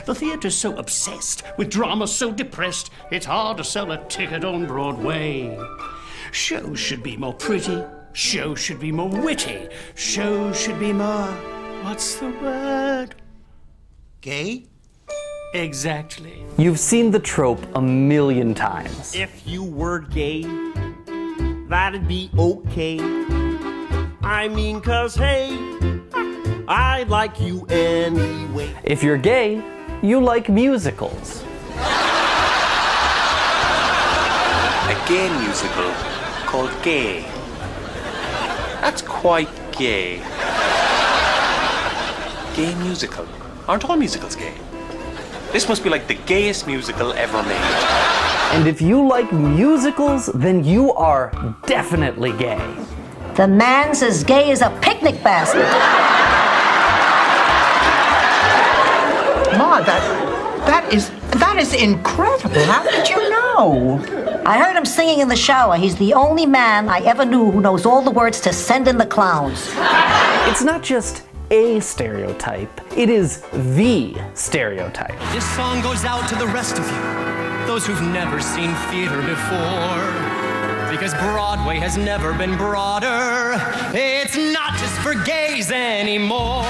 The theatre's so obsessed with drama so depressed, it's hard to sell a ticket on Broadway. Shows should be more pretty. Shows should be more witty. Shows should be more... what's the word? Gay? Exactly. You've seen the trope a million times. If you were gay, that'd be okay. I mean, 'cause hey, I like you anyway. If you're gay, you like musicals. A gay musical called Gay. That's quite gay. Gay musical? Aren't all musicals gay? This must be like the gayest musical ever made. And if you like musicals, then you are definitely gay. The man's as gay as a picnic basket. Ma, that is incredible. How did you know? I heard him singing in the shower. He's the only man I ever knew who knows all the words to Send in the Clowns. It's not just a stereotype, it is the stereotype. This song goes out to the rest of you, those who've never seen theater before. Because Broadway has never been broader. It's not just for gays anymore.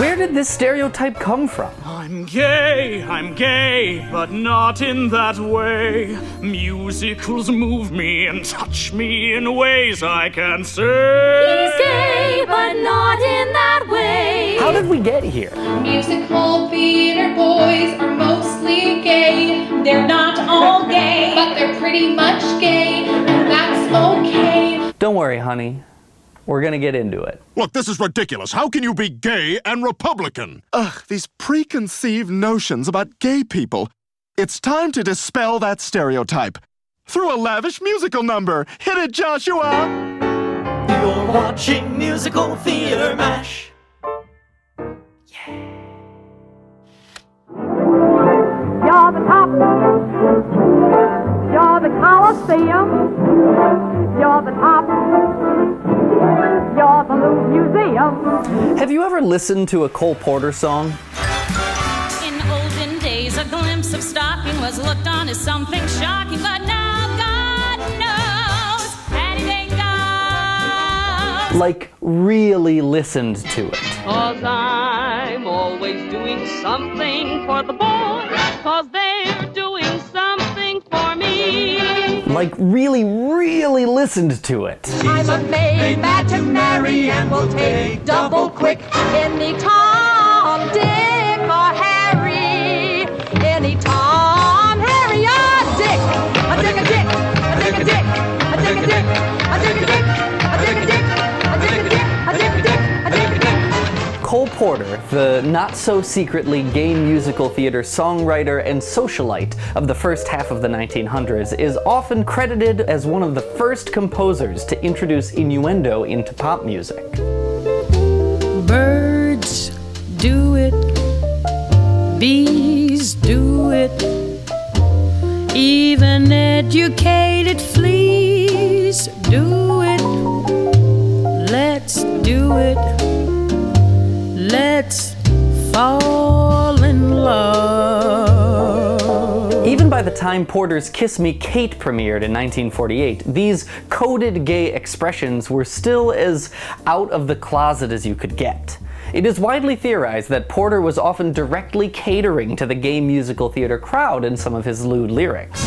Where did this stereotype come from? I'm gay, but not in that way. Musicals move me and touch me in ways I can't say. He's gay, but not in that way. How did we get here? Musical theater boys are mostly gay. They're not all gay, but they're pretty much gay, and that's okay. Don't worry, honey. We're gonna get into it. Look, this is ridiculous. How can you be gay and Republican? Ugh, these preconceived notions about gay people. It's time to dispel that stereotype. Through a lavish musical number. Hit it, Joshua! You're watching musical theater mash. You're the top. You're the Coliseum. You're the top. You're the Louvre Museum. Have you ever listened to a Cole Porter song? In olden days, a glimpse of stocking was looked on as something shocking, but now God knows anything goes. Like, really listened to it. 'Cause I'm always doing something for the boys, 'cause they're doing something for me. Like, really, really listened to it. I'm a maid mad to marry and will take double quick any Tom, Dick, or Harry. Any Tom, Harry, or Dick. A Dick, a Dick, a Dick, a Dick, a Dick, a Dick, a Dick, a Dick, a Dick, a Dick, a Dick, a Dick, a Dick, a Dick, a Dick, a Dick. Cole Porter, the not-so-secretly gay musical theater songwriter and socialite of the first half of the 1900s, is often credited as one of the first composers to introduce innuendo into pop music. Birds do it, bees do it, even educated fleas do it. Let's do it. Let's fall in love. Even by the time Porter's Kiss Me Kate premiered in 1948, these coded gay expressions were still as out of the closet as you could get. It is widely theorized that Porter was often directly catering to the gay musical theater crowd in some of his lewd lyrics.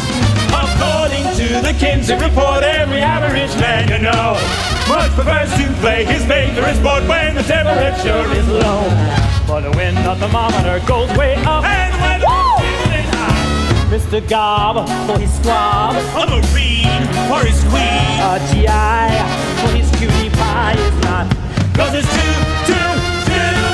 According to the Kinsey report, every average man you know much prefers to play his favorite sport when the temperature is low. But when the thermometer goes way up and when the high, Mr. Gob for his squab, a Marine for his queen, a GI for his cutie pie is not, 'cause it's too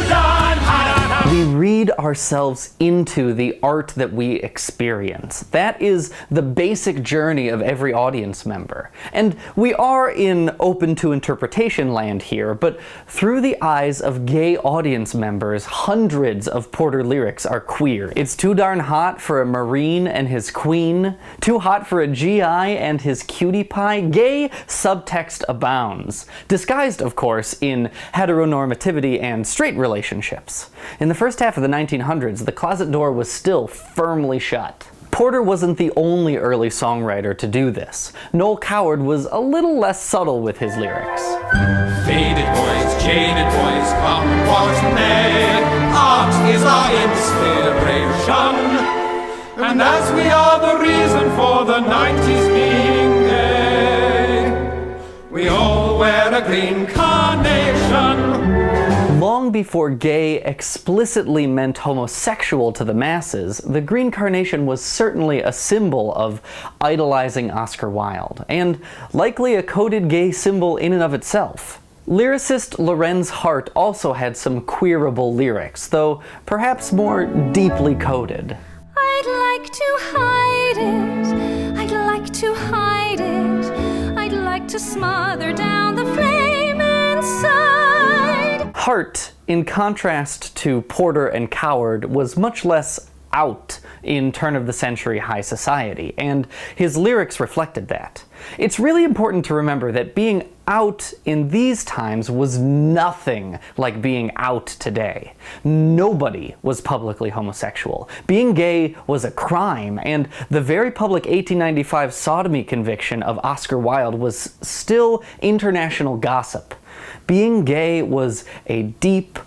darn hot. We read ourselves into the art that we experience. That is the basic journey of every audience member. And we are in open to interpretation land here, but through the eyes of gay audience members, hundreds of Porter lyrics are queer. It's too darn hot for a Marine and his queen, too hot for a GI and his cutie pie. Gay subtext abounds, disguised, of course, in heteronormativity and straight relationships. In the first half of the 1900s, the closet door was still firmly shut. Porter wasn't the only early songwriter to do this. Noel Coward was a little less subtle with his lyrics. Faded boys, jaded boys, come what's nay. Art is our inspiration, and as we are the reason for the 90s being gay, we all wear a green carnation. Long before gay explicitly meant homosexual to the masses, the green carnation was certainly a symbol of idolizing Oscar Wilde, and likely a coded gay symbol in and of itself. Lyricist Lorenz Hart also had some queerable lyrics, though perhaps more deeply coded. I'd like to hide it, I'd like to hide it, I'd like to smother down the flame inside. Hart, in contrast to Porter and Coward, was much less out in turn-of-the-century high society, and his lyrics reflected that. It's really important to remember that being out in these times was nothing like being out today. Nobody was publicly homosexual. Being gay was a crime, and the very public 1895 sodomy conviction of Oscar Wilde was still international gossip. Being gay was a deep,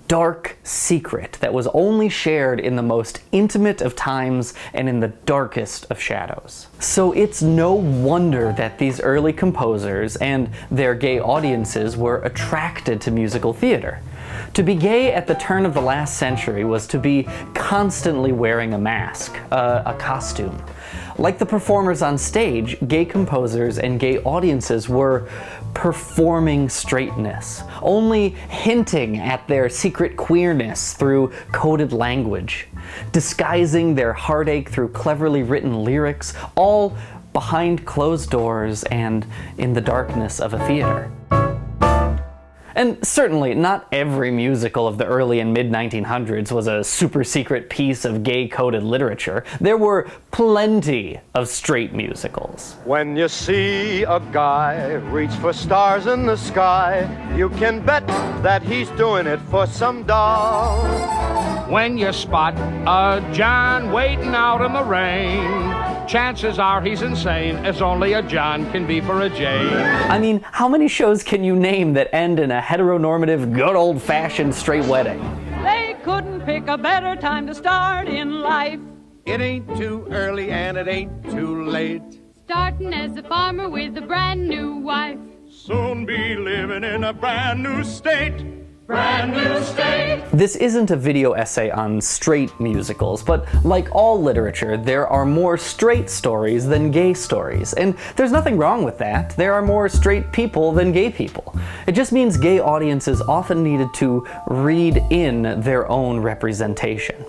dark secret that was only shared in the most intimate of times and in the darkest of shadows. So it's no wonder that these early composers and their gay audiences were attracted to musical theater. To be gay at the turn of the last century was to be constantly wearing a mask, a costume. Like the performers on stage, gay composers and gay audiences were performing straightness, only hinting at their secret queerness through coded language, disguising their heartache through cleverly written lyrics, all behind closed doors and in the darkness of a theater. And certainly, not every musical of the early and mid-1900s was a super-secret piece of gay-coded literature. There were plenty of straight musicals. When you see a guy reach for stars in the sky, you can bet that he's doing it for some doll. When you spot a John waiting out in the rain, chances are he's insane, as only a John can be for a Jane. I mean, how many shows can you name that end in a heteronormative, good old-fashioned straight wedding? They couldn't pick a better time to start in life. It ain't too early and it ain't too late. Starting as a farmer with a brand new wife. Soon be living in a brand new state. Brand new state. This isn't a video essay on straight musicals, but like all literature, there are more straight stories than gay stories. And there's nothing wrong with that. There are more straight people than gay people. It just means gay audiences often needed to read in their own representation.